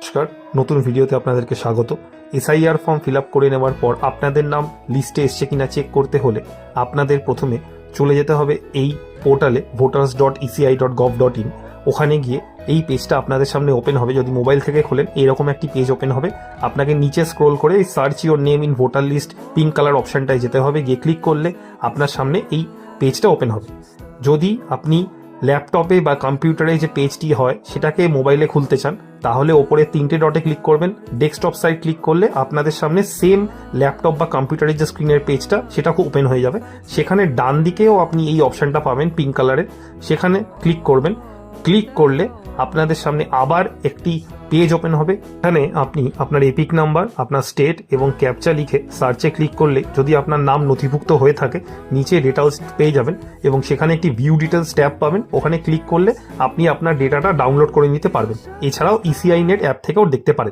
নমস্কার, নতুন ভিডিওতে আপনাদেরকে স্বাগত। এসআইআর ফর্ম ফিল আপ করে নেওয়ার পর আপনাদের নাম লিস্টে এসছে কিনা চেক করতে হলে আপনাদের প্রথমে চলে যেতে হবে এই পোর্টালে voters.eci.gov.in। ওখানে গিয়ে এই পেজটা আপনাদের সামনে ওপেন হবে। যদি মোবাইল থেকে খোলেন এরকম একটি পেজ ওপেন হবে। আপনাকে নিচে স্ক্রোল করে এই search your name in voter list pink colour অপশানটায় যেতে হবে। গিয়ে ক্লিক করলে আপনার সামনে এই পেজটা ওপেন হবে। যদি আপনি ল্যাপটপে বা কম্পিউটারে যে পেজটি হয় সেটাকে মোবাইলে খুলতে চান তাহলে ওপরে 3টে ডটে ক্লিক করবেন। ডেস্কটপ সাইড ক্লিক করলে আপনাদের সামনে সেম ল্যাপটপ বা কম্পিউটারের যে স্ক্রিনের পেজটা সেটা ওপেন হয়ে যাবে। সেখানে ডান দিকেও আপনি এই অপশানটা পাবেন পিঙ্ক কালারের, সেখানে ক্লিক করবেন। ক্লিক করলে আপনাদের সামনে আবার একটি পেজ ওপেন হবে। এখানে আপনি আপনার এপিক নাম্বার, আপনার স্টেট এবং ক্যাপচা লিখে সার্চে ক্লিক করলে যদি আপনার নাম নথিভুক্ত হয়ে থাকে নিচে ডিটেলস পেয়ে যাবেন এবং সেখানে একটি ভিউ ডিটেলস ট্যাব পাবেন। ওখানে ক্লিক করলে আপনি আপনার ডেটাটা ডাউনলোড করে নিতে পারবেন। এছাড়াও ইসিআই নেট অ্যাপ থেকেও দেখতে পারেন।